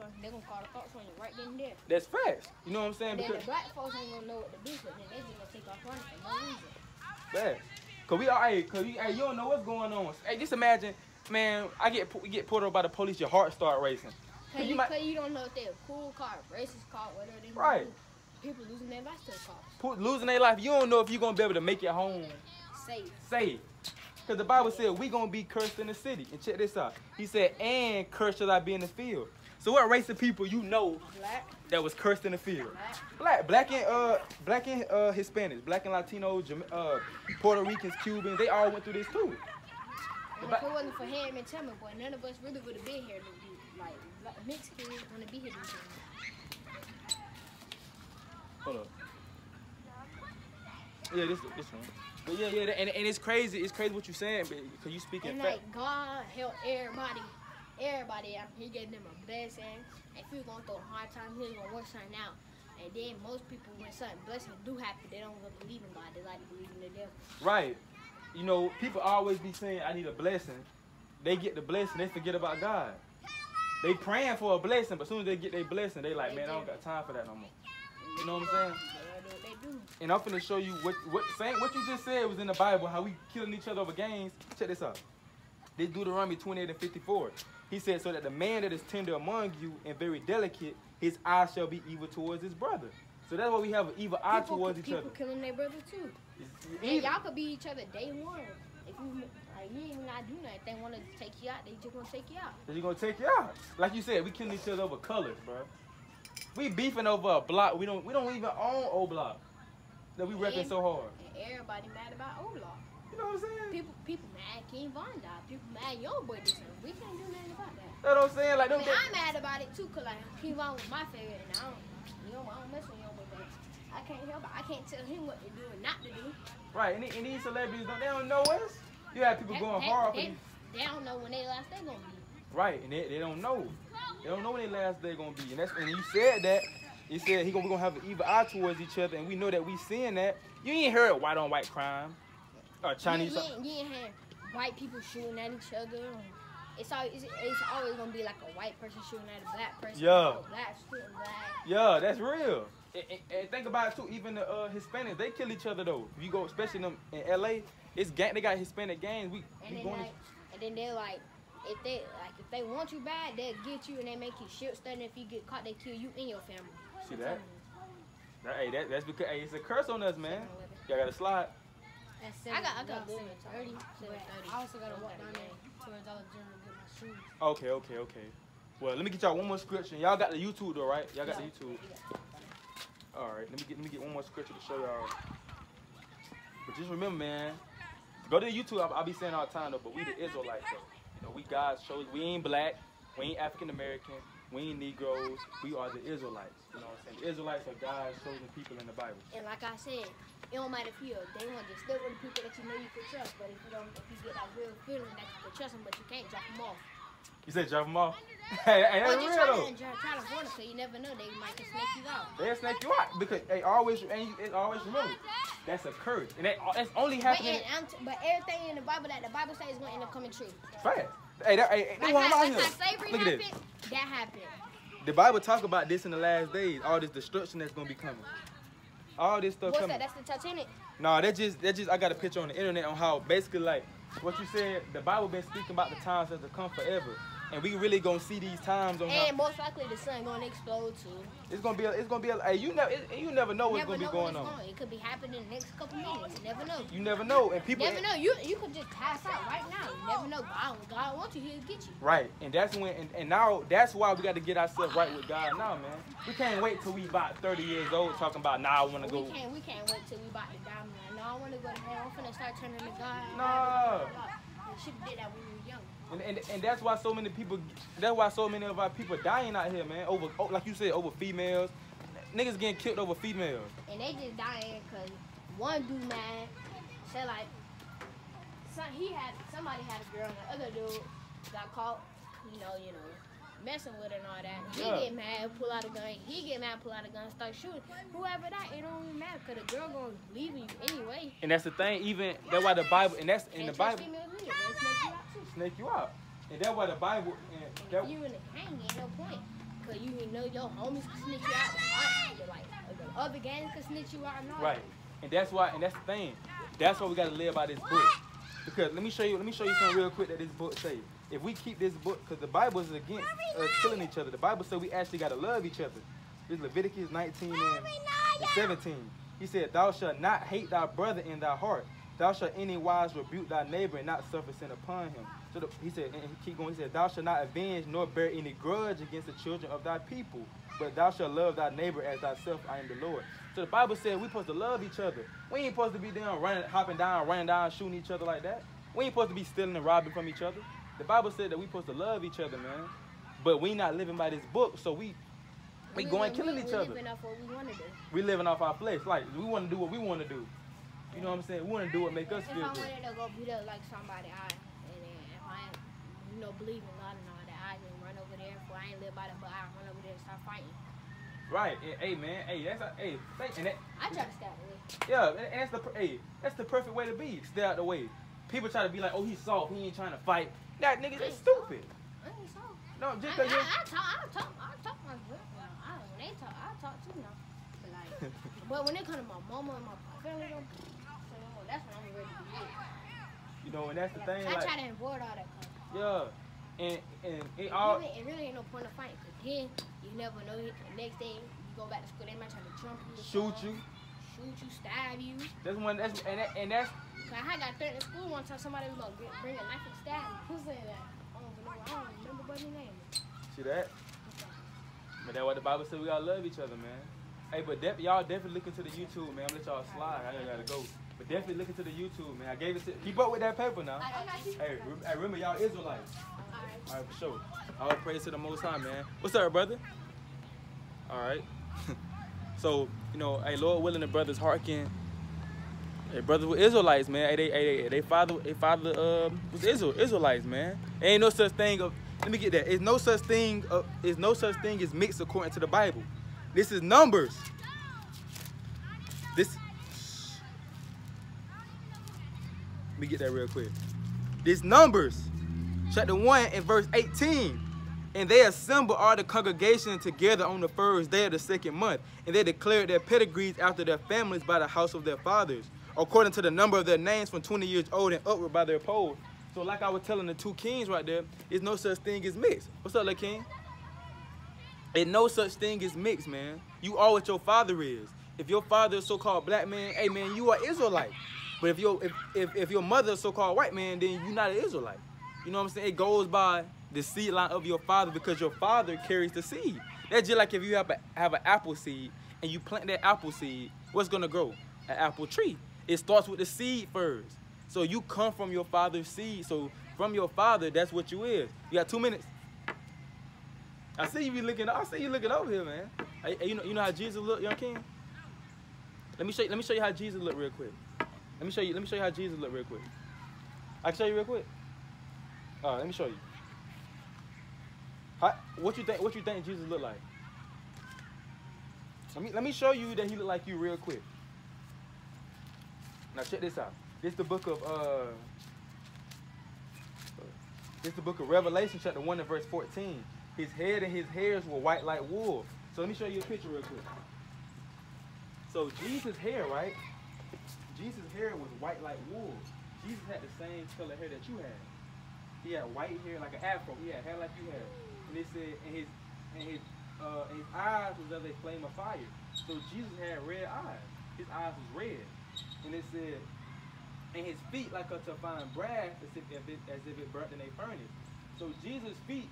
on you. They're gonna call the cops on you right then and there. That's facts. You know what I'm saying? And then Because the black folks ain't gonna know what to do, so then they just gonna take off running for no reason. facts. Cause we all, hey, you don't know what's going on. Hey, just imagine, man. We get pulled over by the police. Your heart start racing. Cause you don't know if they're a cool car, racist car, whatever they Right. do. People losing their life to the cops. Losing their life. You don't know if you're gonna be able to make it home safe. Cause the Bible said we gonna be cursed in the city. And check this out. He said, and cursed shall I be in the field. So what race of people you know Black. that was cursed in the field? Black and Hispanics, black and Latino, Puerto Ricans, Cubans, they all went through this too. And if it wasn't for him and Timmy, boy, none of us really would have been here. Like mixed kids want to be here. Hold up. Yeah, this one. But yeah, and it's crazy. It's crazy what you're saying, because you speaking and fact. like God help everybody out. He gave them a blessing. If you're going through a hard time, He's gonna work something out. And then most people, when something blessing do happen, they don't really believe in God. They like to believe in the devil. Right. You know, people always be saying, I need a blessing. They get the blessing, they forget about God. They praying for a blessing, but as soon as they get their blessing, they like, man, I don't got time for that no more. You know what I'm saying? They do. And I'm finna show you what you just said was in the Bible, how we killing each other over games. Check this out. This Deuteronomy 28 and 54. He said, so that the man that is tender among you and very delicate, his eye shall be evil towards his brother. So that's why we have an evil eye towards each other. People killing their brother too. And y'all could be each other day one. If you ain't even gotta do nothing. If they want to take you out, they just gonna take you out. They're gonna take you out. Like you said, we killing each other over colors, bro. We beefing over a block. We don't even own old block. That we repping so hard. And everybody mad about old block. You know what I'm saying? People mad King Von died. People mad Young Boy did something. We can't do nothing about that. You know what I'm saying? Like, I'm mad about it too, cause like King Von was my favorite, and I don't mess with Young Boy, but I can't help it. I can't tell him what to do and not to do. Right, and these celebrities they don't know us. You have people going hard for they don't know when their last day gonna be. Right, and they don't know. They don't know when their last day gonna be. And you said that. You said we gonna have an evil eye towards each other, and we know that we seeing that. You ain't heard white on white crime. Or Chinese. You ain't heard white people shooting at each other. It's always gonna be like a white person shooting at a black person. Yeah. A black shooting black. Yeah, that's real. And think about it too. Even the Hispanics, they kill each other though. If you go, especially in LA, it's gang. They got Hispanic gangs. And then they're like, if they want you bad, they'll get you and they make you shit study. If you get caught, they kill you and your family. See that? That's because it's a curse on us, man. Y'all gotta slide. I got 30. I also gotta walk down there towards Dollar General to get my shoes. Okay. Well, let me get y'all one more scripture. Y'all got the YouTube though, right? Y'all got the YouTube. All right. Let me get one more scripture to show y'all. But just remember, man. Go to the YouTube. I'll be saying all the time though. But we the Israelites though. You know, we God's chosen. We ain't black. We ain't African American. We ain't Negroes. We are the Israelites. You know what I'm saying? The Israelites are God's chosen people in the Bible. And like I said, it don't matter if you're a day one, just stick with the people that you know you can trust. But if you get that real feeling that you can trust them, but you can't drop them off. You said drop them off? Hey, that's real though. Try to warn them, so you never know. They might just snake you out. They'll snake you out because always remember that's a curse, and that's only happening. But everything in the Bible that the Bible says is going to end up coming true. Fact. Hey, slavery look at this. That happened. The Bible talk about this in the last days. All this destruction that's gonna be coming. All this stuff coming. What's that? That's the Titanic. No, that just I got a picture on the internet on how basically like what you said. The Bible been speaking about the times that's to come forever. And we really gonna see these times on. And most likely the sun gonna explode too. It's gonna be. Hey, you never know what's gonna be going on. It could be happening in the next couple minutes. You never know. You never know, and people. Never know. You could just pass out right now. You never know. God wants you, He'll get you. Right, and that's when. And now that's why we got to get ourselves right with God now, man. We can't wait till we about 30 years old talking about now. I want to go. We can't wait till we about to die. No, I want to go to hell. I'm finna start turning to God. No. We should have did that when we were young. And that's why so many people. That's why so many of our people dying out here, man. Over, like you said, over females. Niggas getting killed over females. And they just dying because one dude mad said like, somebody had a girl and the other dude got caught, you know, messing with her and all that. He get mad, pull out a gun. He get mad, pull out a gun, start shooting. Whoever that, it don't even matter because the girl gonna leave you anyway. And that's the thing. Even that's why the Bible, and that's in the Bible. Snake you out. Snake you out. And that's why the Bible. If you in the gang, ain't no point. Cause you know your homies can snitch you out. Like the other gangs can snitch you out and all. Right. And that's why, and that's the thing. That's why we gotta live by this book. Because let me show you something real quick that this book say. If we keep this book, because the Bible is against us killing each other. The Bible said we actually gotta love each other. This is Leviticus 19 and 17. He said, "Thou shalt not hate thy brother in thy heart. Thou shalt anywise rebuke thy neighbor and not suffer sin upon him." So he said, and he keep going. He said, "Thou shalt not avenge nor bear any grudge against the children of thy people, but thou shalt love thy neighbor as thyself. I am the Lord." So the Bible said we supposed to love each other. We ain't supposed to be down hopping down, running down, shooting each other like that. We ain't supposed to be stealing and robbing from each other. The Bible said that we supposed to love each other, man. But we not living by this book, so we going killing each other. We living off what we want to do. We living off our flesh. Like, we want to do what we want to do. You know what I'm saying? We want to do what make us feel good. If I wanted to go beat up like somebody, and then if I, believe in God and all that, I can run over there. If I ain't live by that, but I run over there and start fighting. Right. And, hey, man. Hey, that's and that, I try to stay out the way. yeah, and that's the perfect way to be. Stay out the way. People try to be like, "Oh, he's soft. He ain't trying to fight." That nigga, that's stupid. I ain't soft. No, just because you. I talk my good. When they talk, I talk too now. But like, but when it comes to my mama and my family, that's when I'm ready to be it. You know, and that's the thing. I like, try to avoid all that. Yeah, and it all. It really ain't no point of fighting, cause then you never know. The next day you go back to school, they might try to jump you, shoot you, stab you. That's one. That's and that's. Cause I got threatened in school one time. Somebody was gonna bring a knife and stab me. Who said that? I don't remember what his name is. See that? But that's what the Bible said. We gotta love each other, man. Hey, but y'all definitely look into the YouTube, man. I'm gonna let y'all slide. I gotta go. But definitely look into the YouTube, man. I gave it to. Keep up with that paper now. Hey, remember y'all Israelites. All right, for sure. All praise to the Most High, man. What's up, brother? All right. So, hey, Lord willing, the brothers hearken. Hey, brothers were Israelites, man. They father was Israelites, man. There ain't no such thing of. Let me get that. It's no such thing as mixed according to the Bible. This is Numbers. Let me get that real quick. This Numbers, chapter 1 and verse 18. And they assembled all the congregation together on the first day of the second month, and they declared their pedigrees after their families by the house of their fathers, according to the number of their names from 20 years old and upward by their polls. So like I was telling the two kings right there, there's no such thing as mixed. What's up, little king? There's no such thing as mixed, man. You are what your father is. If your father is so-called black man, hey man, you are Israelite. But if your mother is so-called white man, then you're not an Israelite. You know what I'm saying? It goes by the seed line of your father because your father carries the seed. That's just like if you have an apple seed and you plant that apple seed, what's gonna grow? An apple tree. It starts with the seed first. So you come from your father's seed. So from your father, that's what you is. You got 2 minutes. I see you looking over here, man. Hey, you know how Jesus look, young king? Let me show you how Jesus look real quick. Let me show you how Jesus look real quick. I can show you real quick. Let me show you. What you think Jesus look like? Let me show you that he look like you real quick. Now check this out. This the book of Revelation, chapter 1 and verse 14. His head and his hairs were white like wool. So let me show you a picture real quick. So Jesus' hair, right? Jesus' hair was white like wool. Jesus had the same color hair that you had. He had white hair like an afro. He had hair like you had. And they said, and his eyes was as a flame of fire. So Jesus had red eyes. His eyes was red. And it said, and his feet like unto fine brass, as if it burnt in a furnace. So Jesus' feet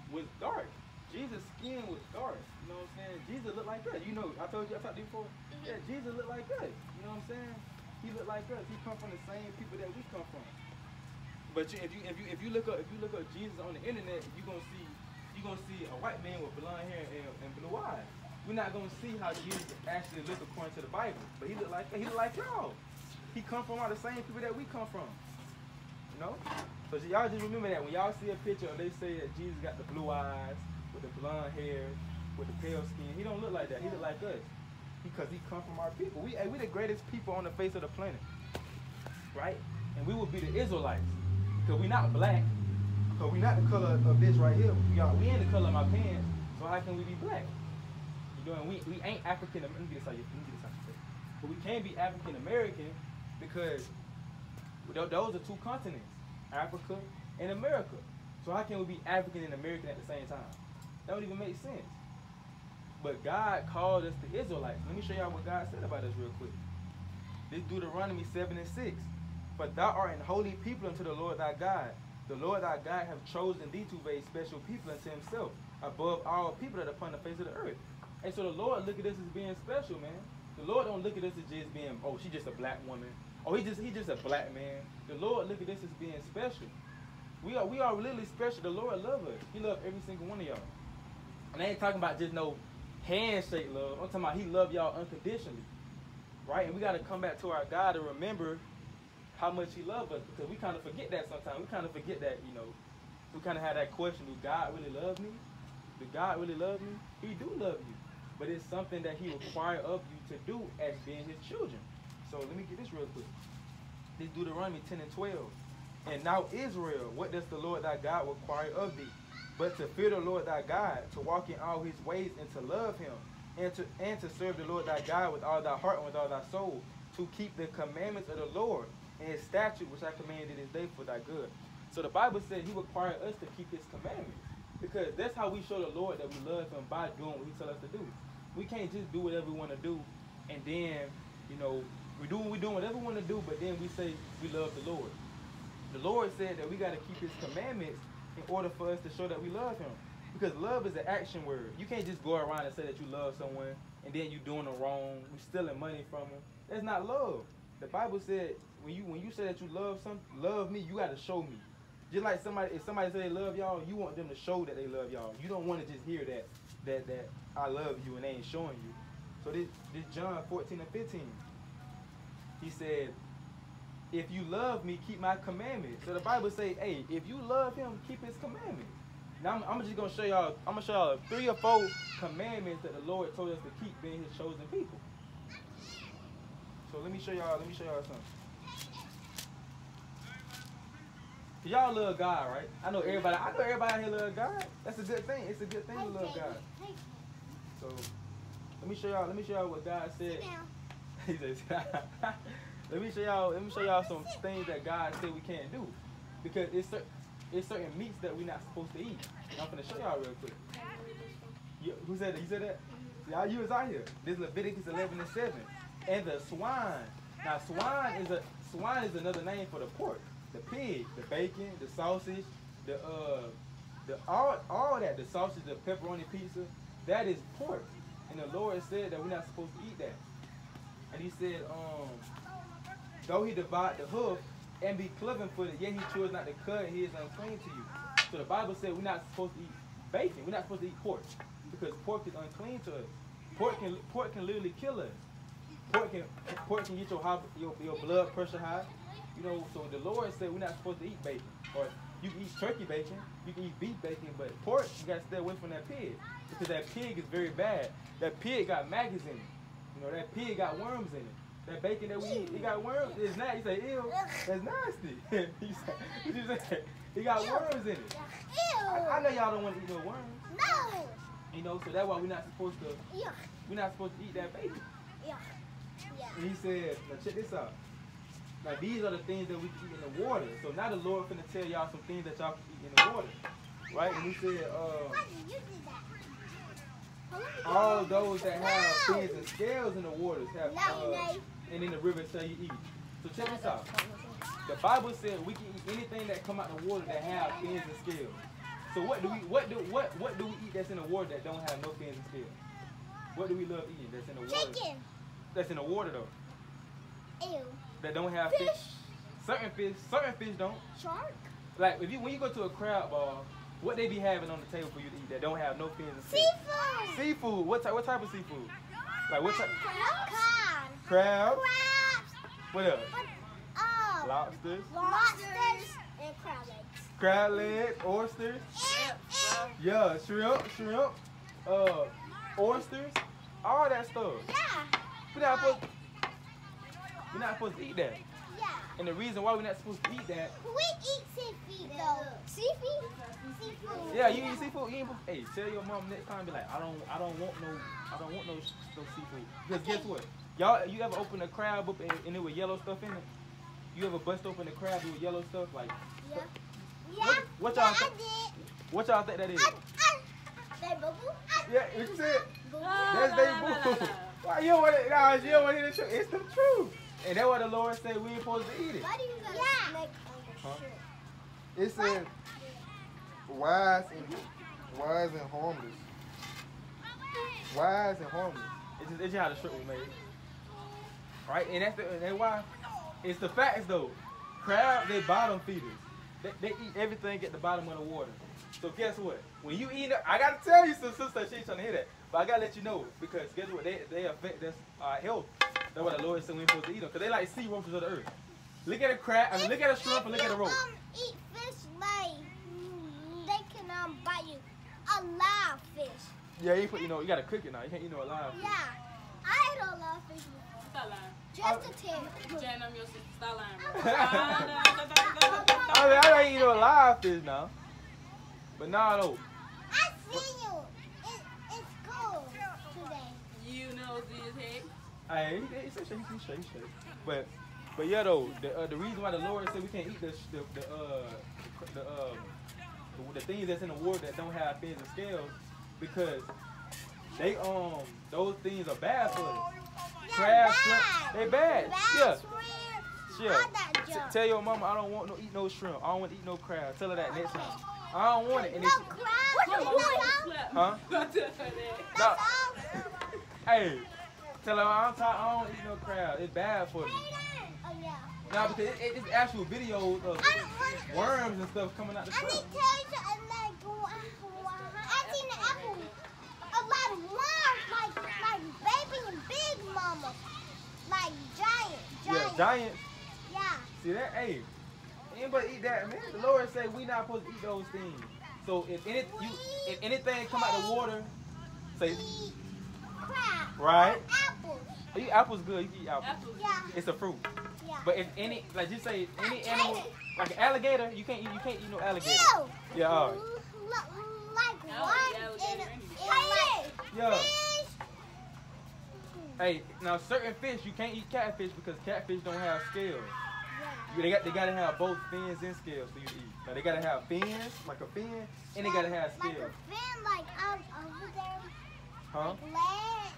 was dark. Jesus' skin was dark. You know what I'm saying? Jesus looked like us. You know, I told you, I talked to you before. Yeah, Jesus looked like us. You know what I'm saying? He looked like us. He come from the same people that we come from. But if you look up Jesus on the internet, you're gonna see a white man with blonde hair and blue eyes. We're not gonna see how Jesus actually looked according to the Bible. But he looked like y'all. He come from all the same people that we come from. You know? So y'all just remember that when y'all see a picture and they say that Jesus got the blue eyes, with the blonde hair, with the pale skin, he don't look like that. He look like us. Because he come from our people. We the greatest people on the face of the planet. Right? And we will be the Israelites. Because we not black. Because we not the color of this right here. We ain't the color of my pants. So how can we be black? You know, and we ain't African. Let me get this out. But we can't be African American because those are two continents, Africa and America. So how can we be African and American at the same time? That don't even make sense. But God called us the Israelites. Let me show y'all what God said about us real quick. This Deuteronomy 7:6. For thou art an holy people unto the Lord thy God. The Lord thy God hath chosen thee to be a special people unto himself, above all people that are upon the face of the earth. And so the Lord look at us as being special, man. The Lord don't look at us as just being, oh, she's just a black woman. Oh, he just a black man. The Lord look at us as being special. We are really special. The Lord loves us. He loves every single one of y'all. And I ain't talking about just no handshake love. I'm talking about he loves y'all unconditionally. Right? And we got to come back to our God and remember how much he loves us, because we kind of forget that sometimes. We kind of forget that, you know. We kind of have that question, do God really love me? Do God really love me? He do love you. But it's something that he requires of you to do as being his children. So let me get this real quick. This Deuteronomy 10:12. And now Israel, what does the Lord thy God require of thee? But to fear the Lord thy God, to walk in all his ways, and to love him, and to serve the Lord thy God with all thy heart and with all thy soul, to keep the commandments of the Lord and his statute which I commanded this day for thy good. So the Bible said he required us to keep his commandments, because that's how we show the Lord that we love him, by doing what he tells us to do. We can't just do whatever we want to do, and then, you know, we doing whatever we want to do, but then we say we love the Lord. The Lord said that we got to keep his commandments in order for us to show that we love him. Because love is an action word. You can't just go around and say that you love someone and then you doing them wrong, you stealing money from them. That's not love. The Bible said when you say that you love me, you got to show me. Just like if somebody say they love y'all, you want them to show that they love y'all. You don't want to just hear that I love you and they ain't showing you. So this John 14:15. He said, if you love me, keep my commandments. So the Bible say, hey, if you love him, keep his commandments. Now I'm just gonna show y'all 3 or 4 commandments that the Lord told us to keep being his chosen people. So let me show y'all something. Y'all love God, right? I know everybody out here love God. That's a good thing. It's a good thing to love God. So let me show y'all what God said. He says, let me show y'all some things that God said we can't do, because it's certain meats that we're not supposed to eat. And I'm gonna show y'all real quick. Who said that? You said that? Y'all, you was out here. This is Leviticus 11:7. And the swine. Now swine is another name for the pork, the pig, the bacon, the sausage, all that, the sausage, the pepperoni pizza, that is pork. And the Lord said that we're not supposed to eat that. And he said, though he divide the hoof and be cloven-footed, yet he chose not to cut, he is unclean to you. So the Bible said we're not supposed to eat bacon. We're not supposed to eat pork, because pork is unclean to us. Pork can literally kill us. Pork can get your blood pressure high. You know, so the Lord said we're not supposed to eat bacon. Or you can eat turkey bacon, you can eat beef bacon, but pork, you got to stay away from that pig, because that pig is very bad. That pig got maggots in it. You know, that pig got worms in it. That bacon that we eat, it got worms. It's nasty. You say, ew, that's nasty. You say, it got worms in it. I know y'all don't want to eat no worms. No. You know, so that's why we're not supposed to eat that bacon. And he said, now check this out. Now these are the things that we can eat in the water. So now the Lord finna tell y'all some things that y'all can eat in the water. Right? And he said, all those that have fins and scales in the waters have, and in the rivers shall you eat. So check this out. The Bible said we can eat anything that come out of the water that have fins and scales. So what do we eat that's in the water that don't have no fins and scales? What do we love eating that's in the water? Chicken. That's in the water though. Ew. That don't have fish. Certain fish don't. Shark. Like when you go to a crab bar, what they be having on the table for you to eat that don't have no fins and scales? Seafood. Seafood. What type of seafood? Like what type? Crabs. Crabs. What else? Lobsters. Lobsters. And crab legs. Crab legs. Oysters. Yeah, shrimp. Oysters. All that stuff. Yeah. We're not supposed to eat that. Yeah. And the reason why we're not supposed to eat that. We eat seafood though. Seafood? Seafood. Yeah, you eat seafood. You ain't, hey, tell your mom next time. Be like, I don't want no seafood. Because guess what? Y'all, you ever open a crab up and it with yellow stuff in it? You ever bust open a crab with yellow stuff like? Yeah. Yeah. What y'all? I did. What y'all think that is? They boo boo. Yeah, it's it. No, That's no, they no, boo. no, no. Why you don't want it? No, you don't want to hear the truth. It's the truth. And that's what the Lord said we ain't supposed to eat it. Why do you got a snake on your Huh? shirt? It said wise and harmless. Wise and harmless. It's just how the shirt was made. Right? And that's why. It's the facts though. Crabs, they bottom feeders. They eat everything at the bottom of the water. So guess what? When you eat it, I gotta tell you, some sister, she ain't trying to hear that. But I gotta let you know because guess what? They affect this health. That's why the Lord said we ain't supposed to eat them. Cause they like sea roaches of the earth. Look at a crab, I mean, look at a shrimp and look at a roach. Eat fish like they can bite you. A live fish. Yeah, you know, you gotta cook it now. You can't eat no alive. Yeah. I ate a live fish before. Stop lying. Just a tip. Jan, I'm your sister. Stop lying, bro. I mean, I don't eat no live fish now. But nah though. I see you. It's cold today. You know this heck. Hey, he said shake. But yeah though, the reason why the Lord said we can't eat the things that's in the water that don't have fins and scales, because they those things are bad for us. Crab, shrimp, they bad. Yeah. Tell your mama I don't want eat no shrimp. I don't want to eat no crab. Tell her that next time. I don't want it. And No crab. What you huh? Don't tell her that. No. Hey, tell her I don't eat no crab. It's bad for me. Oh yeah. Nah, because it's actual videos of worms and stuff coming out the I need to shrimp. tell you something I seen the apple. A lot of worms, like baby and big mama. Like giant. Yeah, giants. Yeah. See that? Hey, anybody eat that, man? The Lord say we not supposed to eat those things. So if anything come out the water, say Eat crab. right. Apples. You eat apples good. You can eat apples. Apples. Yeah. It's a fruit. Yeah. But if any, like just say any animal, like an alligator, you can't eat no alligator. Ew. Yeah. Like I don't eat worms alligator in like Yeah. fish. Hey, now certain fish you can't eat catfish because catfish don't have scales. Yeah. They gotta have both fins and scales for you to eat. Now they gotta have fins, like a fin, and they gotta have Like scales. a fin, like out over there. Huh? Like legs.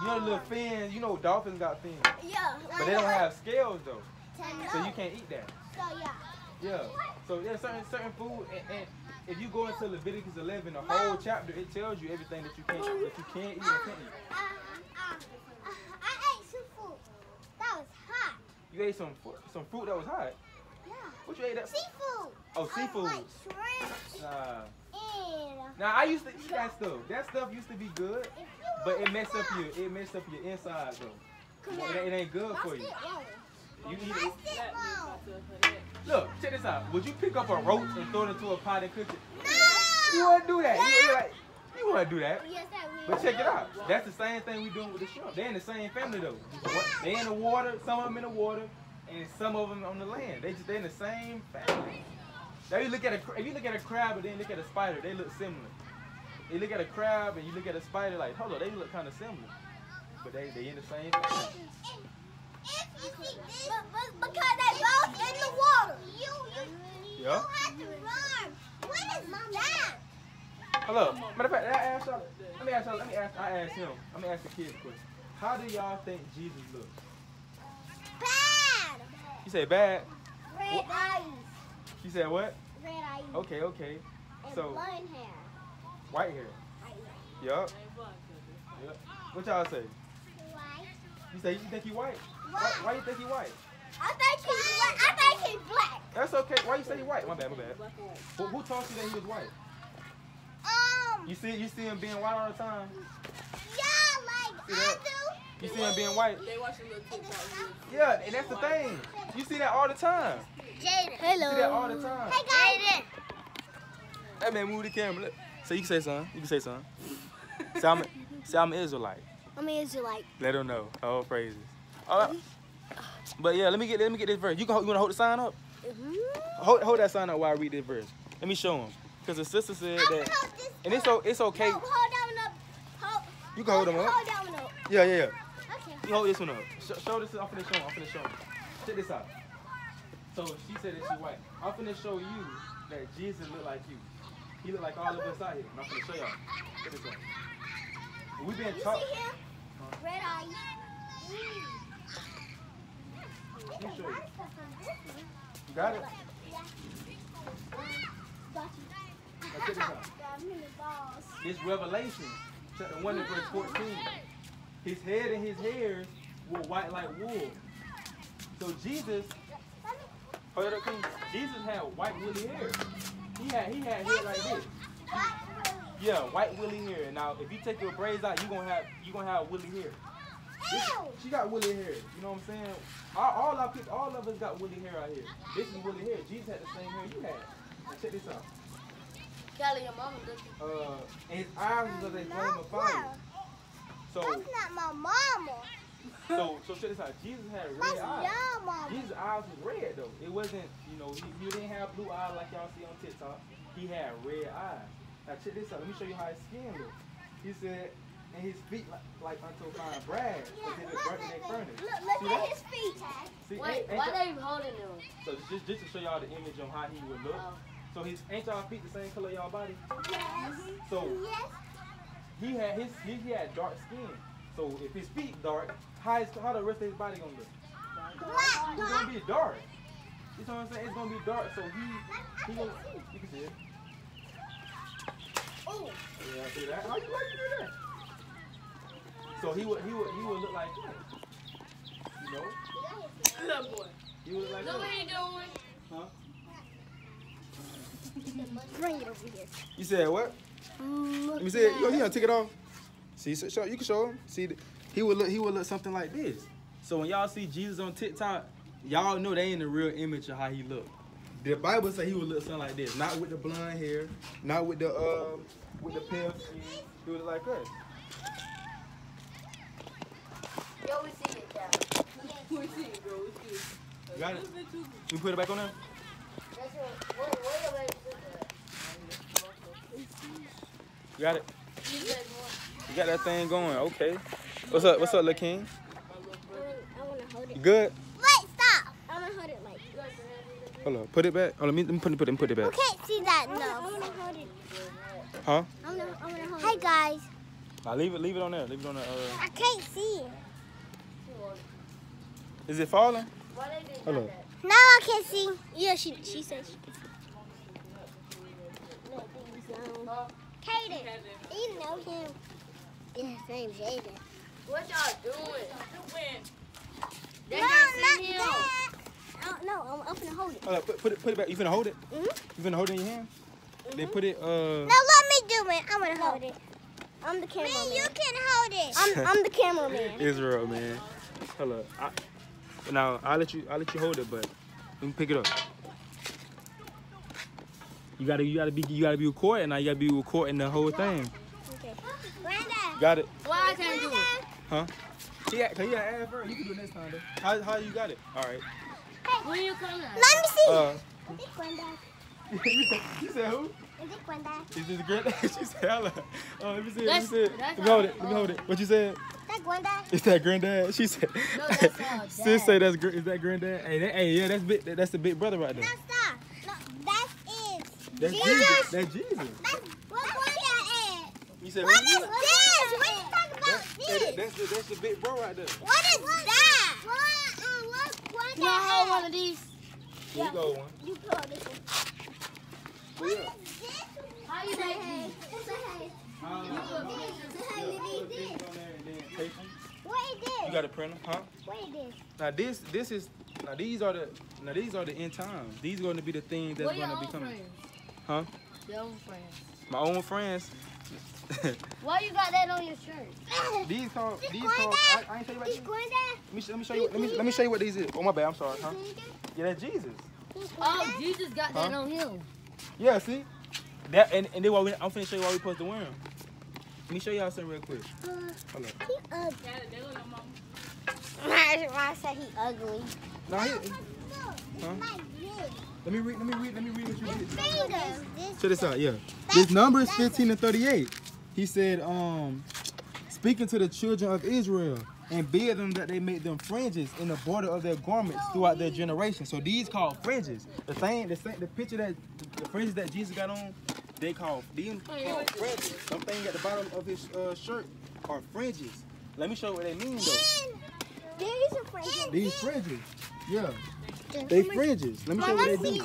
You know the little fins. You know dolphins got fins, Yeah. but they don't have scales though, so So you can't eat that. yeah. Yeah. So there's certain food, and if you go into Leviticus 11, the whole chapter, it tells you everything that you can't eat and can't eat. I ate some food. That was hot. You ate some fruit that was hot. Yeah. What you ate that? Seafood. Oh, seafood. Like shrimp and Now I used to eat that stuff. That stuff used to be good, if you but it want messed up crab, your inside though. come It ain't good for you. You eat it. Bust it That wrong. Look, check this out. Would you pick up a roach and throw it into a pot and cook it? No. You wouldn't do that. You wouldn't do that. Yes, I will. But check it out. That's the same thing we doing with the shrimp. They're in the same family though. They in the water. Some of them in the water, and some of them on the land. They in the same family. Now you look at if you look at a crab and then look at a spider, they look similar. You look at a crab and you look at a spider, like hold on, they look kind of similar, but they in the same family. If you see this, because they both in the water. You Yeah. have to run. What is that? Hello. Matter of fact, let me ask him. Let me ask the kids a question. How do y'all think Jesus looks? Bad. You say bad? Red eyes. You said what? Red eyes. Okay. And So blonde hair. white hair. Yup. Yep. What y'all say? White. You think he white? Why? Why you think he white? I think he's black. I think he's black. That's okay. Why you say he white? My bad. Who taught you that he was white? You see him being white all the time? Yeah, like See I that? do. You see him being white? They watch a little TikTok. Yeah, and that's the thing. You see that all the time. Jaden. You see that all the time. Hey guys. Hey man, move the camera. Look. So you can say something. You can say something. Say I'm an Israelite. I'm an Israelite. Let them know. All praises. All right. But yeah, let me get this verse. You wanna hold the sign up? Hold that sign up while I read this verse. Let me show him. Because the sister said that, and it's okay. No, hold that one up. You can hold them up. Hold that one up. Yeah. Okay. You hold this one up. Show this. I'm finna show him. Check this out. So she said that she's white. I'm finna show you that Jesus look like you. He look like all of us out here. And I'm finna show y'all. Check this out. We been You taught. see him? Red eyes. Let me show you. You got it? Now check this out. This Revelation, chapter 1 and verse 14. His head and his hairs were white like wool. So Jesus, hold it up, King. Jesus had white woolly hair. He had hair like this. Yeah, white woolly hair. Now, if you take your braids out, you gonna have woolly hair. She got woolly hair. You know what I'm saying? All of us got woolly hair out here. This is woolly hair. Jesus had the same hair you had. Now check this out. Kelly, your mama does. And his eyes was as a flame of fire. So That's not my mama. check this out. Jesus had That's red eyes. your mama. Jesus' eyes was red though. It wasn't, he didn't have blue eyes like y'all see on TikTok. He had red eyes. Now check this out. Let me show you how his skin looks. He said, and his feet like unto fine brass, but they look burnt in their furnace. Look at his feet. See, Wait, why they even holding them? So just to show y'all the image on how he would look. So ain't y'all feet the same color y'all body? Yes. So Yes. he had dark skin. So if his feet dark, how the rest of his body gonna look? Black. It's gonna be dark. You know what I'm saying? It's gonna be dark. So he gonna, you can see it. Oh. Yeah, see that? How you like to do that? So he would look like that. You know? Good boy. He would look like Look what that. he doing. Huh? Bring it over here. You said what? Let me see it. Yo, he gonna take it off. See, so you can show him. See, he would look something like this. So when y'all see Jesus on TikTok, y'all know they ain't the real image of how he look. The Bible say he would look something like this, not with the blonde hair, not with the pale skin. He would look like us. Yo, we see it, Cal. We see it, bro. We see it. You got it? We put it back on there. That's your, where your baby You got it. sister? You got that thing going. Okay. What's up, Lil' King? I want to hold it. You good? Wait, stop. I want to hold it like. Hold on. Put it back. Oh, let me put it You back. can't see that. No. I want to hold it. Huh? I want to hold it. Hey guys. Nah, leave it on there. Leave it on there. I can't see it. Is it falling? Why they did Hold on. that? Now I can see. Yeah, she said she can see. Kaden. You know him. Yeah, his name's Jaden. What y'all doing? They No, can't not see him. that. No, I'm gonna hold it. Hold on. Put it back. You finna hold it? Mhm. You finna hold it in your hand? Then put it. Now let me do it. I'm gonna hold it. I'm the cameraman. Man, you can hold it. I'm the cameraman. Israel, man. Hold up. Now I'll let you hold it, but let me pick it up. You gotta be recording now. You gotta be recording the whole thing. Okay. Brenda. Got it? Why I can't do it? Huh? Yeah, cause you gotta add first. You can do it next time though. How you got it? All right. When you coming out? Let me see. Uh, Is it Brenda? you said who? Is it Brenda? Is this granddad? She said hello. Let me see it. Let me That's- see it. that's Let me hold it. all- Let me hold it. What you said? Is that Brenda? Is that granddad? She said. No, that's our Sis dad. say is that granddad? Hey, yeah, that's the big brother right there. No, stop. No, that is. That's Jesus. Jesus. That's Jesus. That's what Brenda is. You said What who? is this? What are you talking about this? That's the big bro right there. What is that? What's Brenda? Can I hold one of these? Here you go one. You put on this one. But yeah. How you make these? What is this? You got a printer, huh? What is this? Now these are the end times. These are going to be the things that's What your going to own be coming. friends? Huh? Your own friends. My own friends. Why you got that on your shirt? these called. I ain't tell you about He's these. going there. Let me show you. Let me show you what these is. Oh my bad. I'm sorry. Huh? Yeah, that's Jesus. Oh, Jesus got that Huh? on him. Yeah, see? That and then I'm finna show you why we supposed to wear them. Let me show y'all something real quick. Hold on. I said he ugly. Nah, he, Look, it's Huh? like this. let me read what you did. Fingers. Check this out, yeah. This number is 15 and 38. He said, speaking to the children of Israel and bid them that they make them fringes in the border of their garments throughout their generation. So these called fringes. The picture that the fringes that Jesus got on, these called fringes. Something at the bottom of his shirt are fringes. Let me show you what they mean though. These are fringes. These fringes, yeah, they fringes. Let me show you what they mean.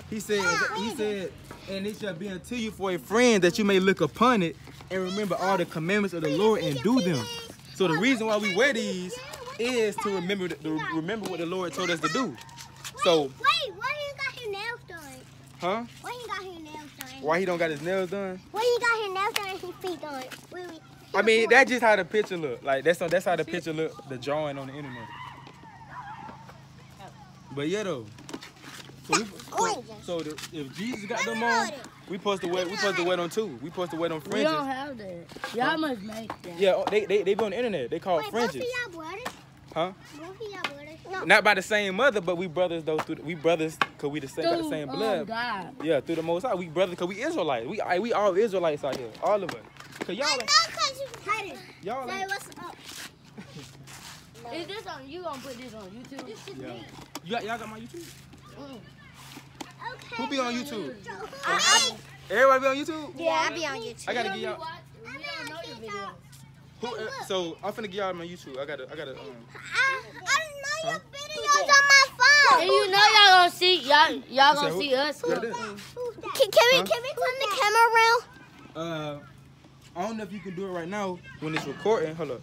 He said, and it shall be unto you for a friend that you may look upon it and remember all the commandments of the Lord and do them. So the reason why we wear these is to remember what the Lord told us to do. So, Wait, why he got his nails done? huh? Why he got his nails done? Why he don't got his nails done? Why he got his nails done and his feet done? Wait. I mean, that's just how the picture look. Like that's how the picture look. The drawing on the internet. But yeah, though. So if Jesus got them on, we supposed to wear them too. We supposed to wear them We fringes. don't have that. Y'all must make that. Yeah, they be on the internet. They call Wait, fringes. both of y'all brothers? Huh? Both of y'all brothers? No. Not by the same mother, but we brothers though. We brothers cause we got the same blood. God. Yeah, through the Most High. We brothers cause we Israelites. We all Israelites out here, all of us. Cause y'all, I know like, because you had it. y'all, Say like, what's up. Is this on? You gonna put this on YouTube? This is yeah. me. Y'all got my YouTube? Okay. Who be on YouTube? I Everybody be on YouTube? Yeah, I be on YouTube. I gotta give y'all. We don't know your video. Who, so I'm finna give y'all my YouTube. I gotta. I didn't know your videos on my phone. And you know y'all gonna see y'all gonna who- see us. who that is? Can we turn the camera around? I don't know if you can do it right now when it's recording. Hold up.